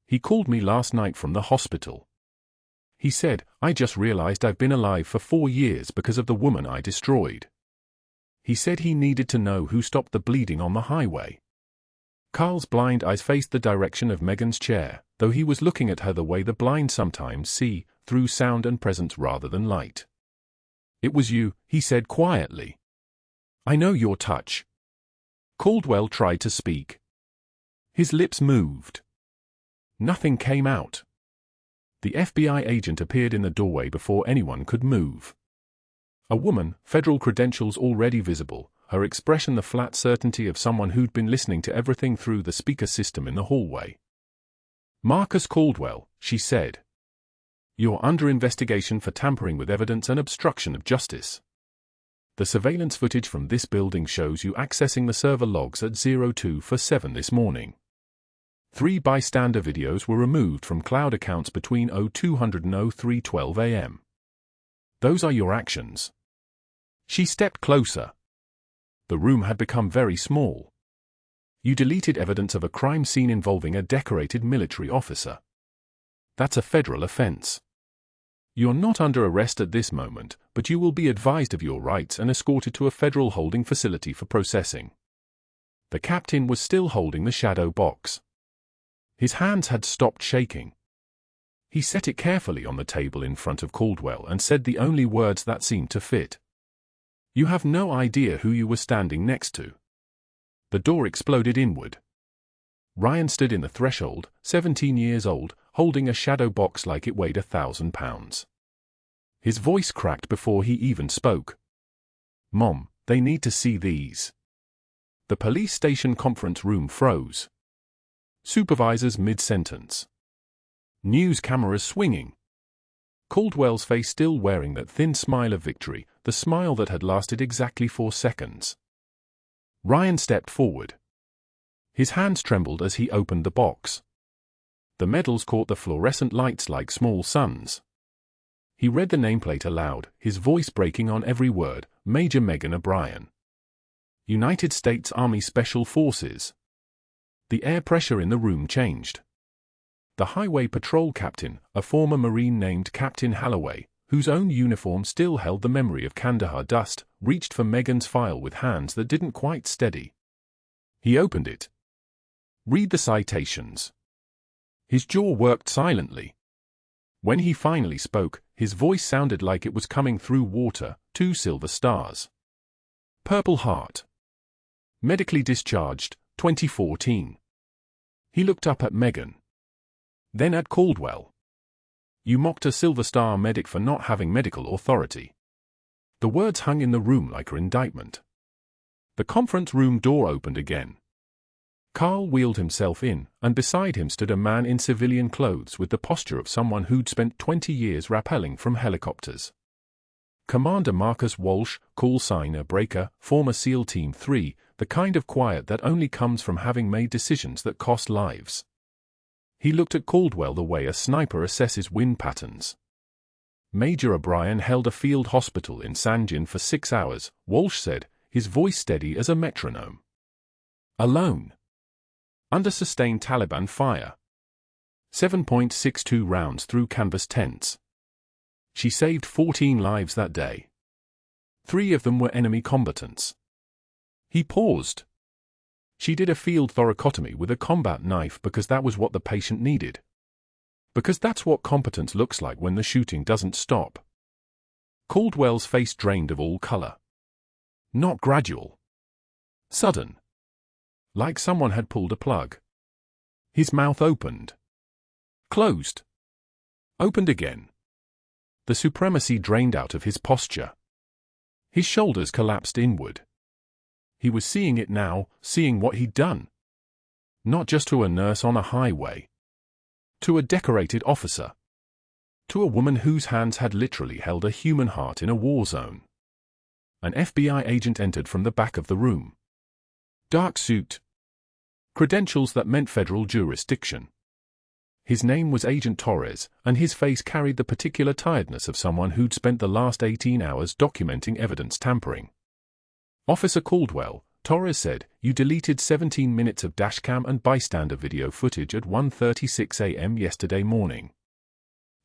He called me last night from the hospital. He said, "I just realized I've been alive for 4 years because of the woman I destroyed." He said he needed to know who stopped the bleeding on the highway. Carl's blind eyes faced the direction of Megan's chair, though he was looking at her the way the blind sometimes see, through sound and presence rather than light. "It was you," he said quietly. "I know your touch." Caldwell tried to speak. His lips moved. Nothing came out. The FBI agent appeared in the doorway before anyone could move. A woman, federal credentials already visible, her expression the flat certainty of someone who'd been listening to everything through the speaker system in the hallway. "Marcus Caldwell," she said. "You're under investigation for tampering with evidence and obstruction of justice. The surveillance footage from this building shows you accessing the server logs at 02:47 this morning. 3 bystander videos were removed from cloud accounts between 0200 and 03:12 a.m. Those are your actions." She stepped closer. The room had become very small. "You deleted evidence of a crime scene involving a decorated military officer. That's a federal offense. You're not under arrest at this moment, but you will be advised of your rights and escorted to a federal holding facility for processing." The captain was still holding the shadow box. His hands had stopped shaking. He set it carefully on the table in front of Caldwell and said the only words that seemed to fit. "You have no idea who you were standing next to." The door exploded inward. Ryan stood in the threshold, 17 years old, holding a shadow box like it weighed 1,000 pounds. His voice cracked before he even spoke. "Mom, they need to see these." The police station conference room froze. Supervisors mid-sentence. News cameras swinging. Caldwell's face still wearing that thin smile of victory, the smile that had lasted exactly 4 seconds. Ryan stepped forward. His hands trembled as he opened the box. The medals caught the fluorescent lights like small suns. He read the nameplate aloud, his voice breaking on every word, Major Megan O'Brien. United States Army Special Forces. The air pressure in the room changed. The highway patrol captain, a former Marine named Captain Holloway, whose own uniform still held the memory of Kandahar dust, reached for Megan's file with hands that didn't quite steady. He opened it. "Read the citations." His jaw worked silently. When he finally spoke, his voice sounded like it was coming through water, 2 silver stars. Purple Heart. Medically discharged, 2014. He looked up at Megan. Then at Caldwell. You mocked a Silver Star medic for not having medical authority. The words hung in the room like an indictment. The conference room door opened again. Carl wheeled himself in, and beside him stood a man in civilian clothes with the posture of someone who'd spent 20 years rappelling from helicopters. Commander Marcus Walsh, call signer Breaker, former SEAL Team 3, the kind of quiet that only comes from having made decisions that cost lives. He looked at Caldwell the way a sniper assesses wind patterns. Major O'Brien held a field hospital in Sanjin for 6 hours, Walsh said, his voice steady as a metronome. Alone. Under sustained Taliban fire. 7.62 rounds through canvas tents. She saved 14 lives that day. 3 of them were enemy combatants. He paused. She did a field thoracotomy with a combat knife because that was what the patient needed. Because that's what competence looks like when the shooting doesn't stop. Caldwell's face drained of all color. Not gradual. Sudden. Like someone had pulled a plug. His mouth opened. Closed. Opened again. The supremacy drained out of his posture. His shoulders collapsed inward. He was seeing it now, seeing what he'd done. Not just to a nurse on a highway. To a decorated officer. To a woman whose hands had literally held a human heart in a war zone. An FBI agent entered from the back of the room. Dark suit. Credentials that meant federal jurisdiction. His name was Agent Torres, and his face carried the particular tiredness of someone who'd spent the last 18 hours documenting evidence tampering. Officer Caldwell, Torres said, you deleted 17 minutes of dashcam and bystander video footage at 1:36 a.m. yesterday morning.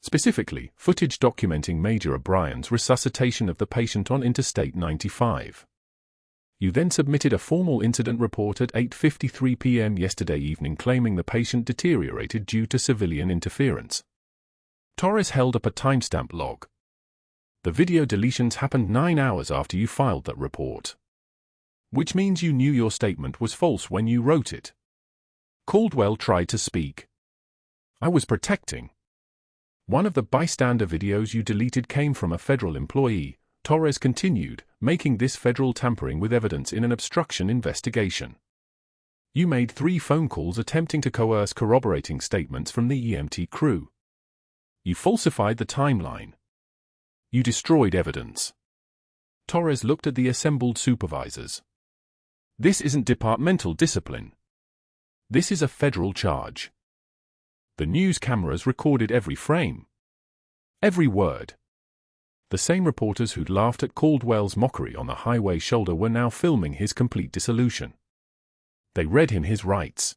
Specifically, footage documenting Major O'Brien's resuscitation of the patient on Interstate 95. You then submitted a formal incident report at 8:53 p.m. yesterday evening claiming the patient deteriorated due to civilian interference. Torres held up a timestamp log. The video deletions happened 9 hours after you filed that report. Which means you knew your statement was false when you wrote it. Caldwell tried to speak. I was protecting. One of the bystander videos you deleted came from a federal employee, Torres continued, making this federal tampering with evidence in an obstruction investigation. You made 3 phone calls attempting to coerce corroborating statements from the EMT crew. You falsified the timeline. You destroyed evidence. Torres looked at the assembled supervisors. This isn't departmental discipline. This is a federal charge. The news cameras recorded every frame. Every word. The same reporters who'd laughed at Caldwell's mockery on the highway shoulder were now filming his complete dissolution. They read him his rights.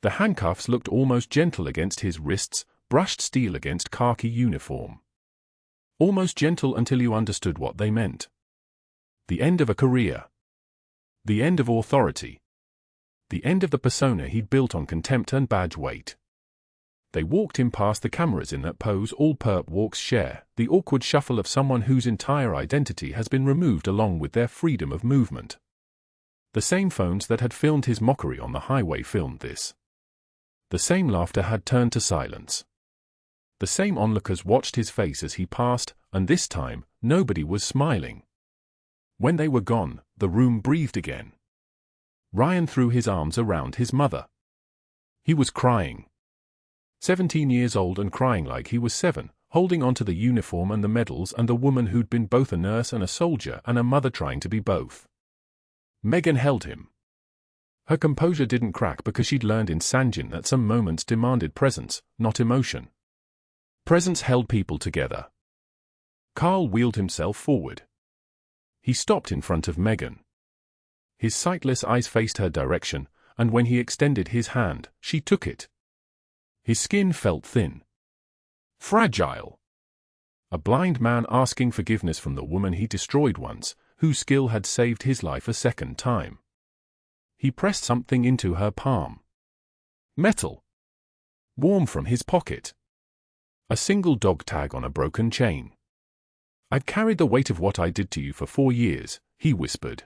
The handcuffs looked almost gentle against his wrists, brushed steel against khaki uniform. Almost gentle until you understood what they meant. The end of a career. The end of authority. The end of the persona he'd built on contempt and badge weight. They walked him past the cameras in that pose all perp walks share, the awkward shuffle of someone whose entire identity has been removed along with their freedom of movement. The same phones that had filmed his mockery on the highway filmed this. The same laughter had turned to silence. The same onlookers watched his face as he passed, and this time, nobody was smiling. When they were gone, the room breathed again. Ryan threw his arms around his mother. He was crying. 17 years old and crying like he was 7, holding onto the uniform and the medals and the woman who'd been both a nurse and a soldier and a mother trying to be both. Megan held him. Her composure didn't crack because she'd learned in Sanjin that some moments demanded presence, not emotion. Presence held people together. Carl wheeled himself forward. He stopped in front of Megan. His sightless eyes faced her direction, and when he extended his hand, she took it. His skin felt thin. Fragile. A blind man asking forgiveness from the woman he destroyed once, whose skill had saved his life a second time. He pressed something into her palm. Metal. Warm from his pocket. A single dog tag on a broken chain. I've carried the weight of what I did to you for 4 years, he whispered.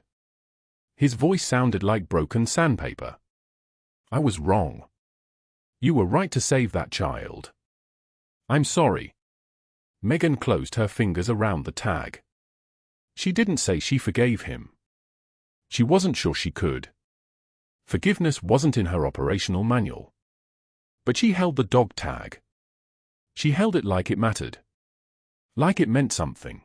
His voice sounded like broken sandpaper. I was wrong. You were right to save that child. I'm sorry. Megan closed her fingers around the tag. She didn't say she forgave him. She wasn't sure she could. Forgiveness wasn't in her operational manual. But she held the dog tag. She held it like it mattered. Like it meant something.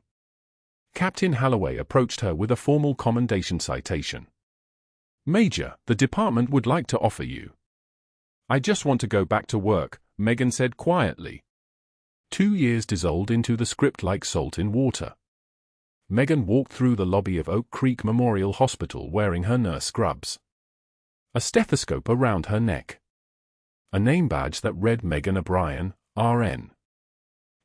Captain Halloway approached her with a formal commendation citation. Major, the department would like to offer you. I just want to go back to work, Megan said quietly. 2 years dissolved into the script like salt in water. Megan walked through the lobby of Oak Creek Memorial Hospital wearing her nurse scrubs. A stethoscope around her neck. A name badge that read Megan O'Brien, RN.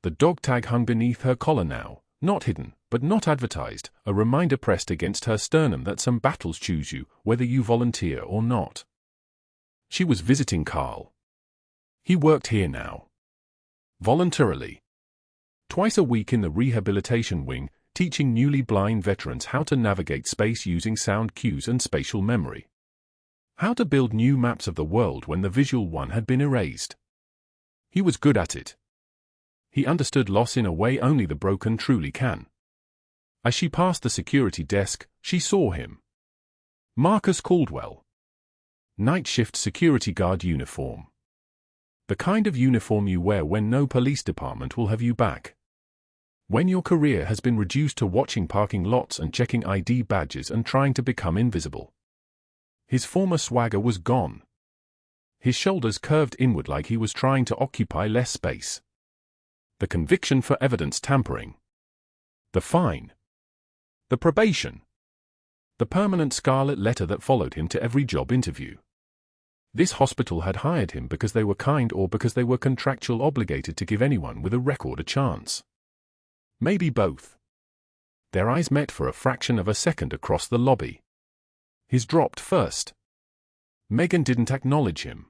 The dog tag hung beneath her collar now, not hidden, but not advertised, a reminder pressed against her sternum that some battles choose you, whether you volunteer or not. She was visiting Carl. He worked here now. Voluntarily. Twice a week in the rehabilitation wing, teaching newly blind veterans how to navigate space using sound cues and spatial memory. How to build new maps of the world when the visual one had been erased. He was good at it. He understood loss in a way only the broken truly can. As she passed the security desk, she saw him. Marcus Caldwell. Night shift security guard uniform. The kind of uniform you wear when no police department will have you back. When your career has been reduced to watching parking lots and checking ID badges and trying to become invisible. His former swagger was gone. His shoulders curved inward like he was trying to occupy less space. The conviction for evidence tampering. The fine. The probation. The permanent scarlet letter that followed him to every job interview. This hospital had hired him because they were kind or because they were contractually obligated to give anyone with a record a chance. Maybe both. Their eyes met for a fraction of a second across the lobby. His dropped first. Megan didn't acknowledge him.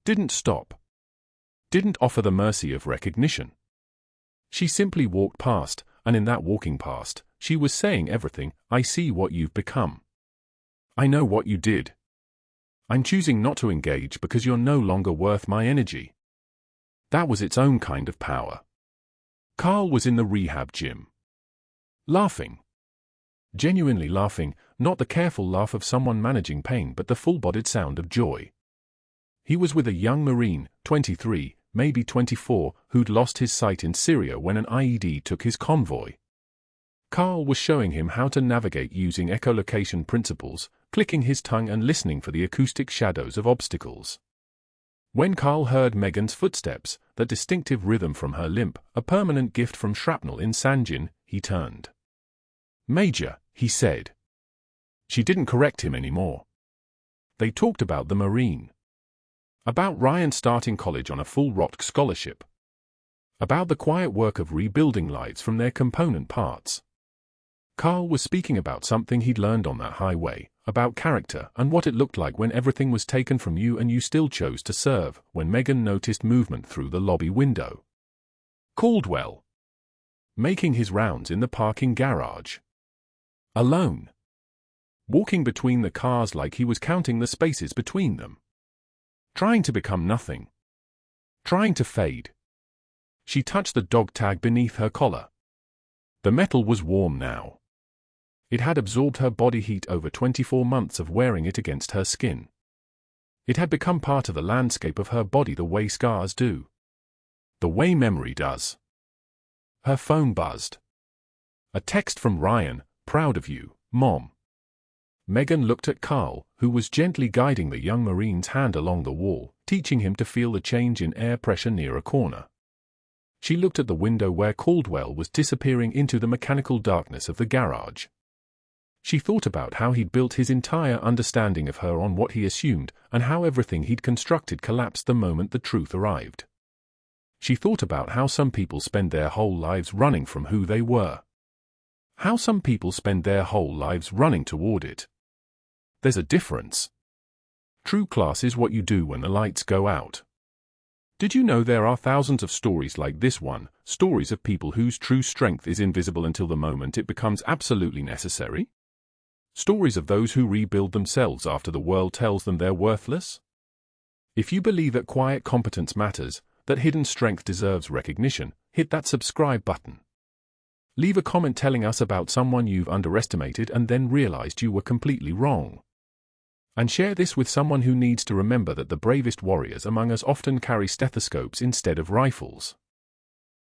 Didn't stop. Didn't offer the mercy of recognition. She simply walked past, and in that walking past, she was saying everything. I see what you've become. I know what you did. I'm choosing not to engage because you're no longer worth my energy. That was its own kind of power. Carl was in the rehab gym. Laughing. Genuinely laughing, not the careful laugh of someone managing pain but the full-bodied sound of joy. He was with a young Marine, 23, maybe 24, who'd lost his sight in Syria when an IED took his convoy. Carl was showing him how to navigate using echolocation principles, clicking his tongue and listening for the acoustic shadows of obstacles. When Carl heard Megan's footsteps, that distinctive rhythm from her limp, a permanent gift from shrapnel in Sanjin, he turned. Major, he said. She didn't correct him anymore. They talked about the Marine. About Ryan starting college on a full ROTC scholarship. About the quiet work of rebuilding lives from their component parts. Carl was speaking about something he'd learned on that highway, about character and what it looked like when everything was taken from you and you still chose to serve, when Megan noticed movement through the lobby window. Caldwell. Making his rounds in the parking garage. Alone. Walking between the cars like he was counting the spaces between them. Trying to become nothing. Trying to fade. She touched the dog tag beneath her collar. The metal was warm now. It had absorbed her body heat over 24 months of wearing it against her skin. It had become part of the landscape of her body the way scars do. The way memory does. Her phone buzzed. A text from Ryan, proud of you, Mom. Megan looked at Carl, who was gently guiding the young Marine's hand along the wall, teaching him to feel the change in air pressure near a corner. She looked at the window where Caldwell was disappearing into the mechanical darkness of the garage. She thought about how he'd built his entire understanding of her on what he assumed, and how everything he'd constructed collapsed the moment the truth arrived. She thought about how some people spend their whole lives running from who they were. How some people spend their whole lives running toward it. There's a difference. True class is what you do when the lights go out. Did you know there are thousands of stories like this one, stories of people whose true strength is invisible until the moment it becomes absolutely necessary? Stories of those who rebuild themselves after the world tells them they're worthless? If you believe that quiet competence matters, that hidden strength deserves recognition, hit that subscribe button. Leave a comment telling us about someone you've underestimated and then realized you were completely wrong. And share this with someone who needs to remember that the bravest warriors among us often carry stethoscopes instead of rifles.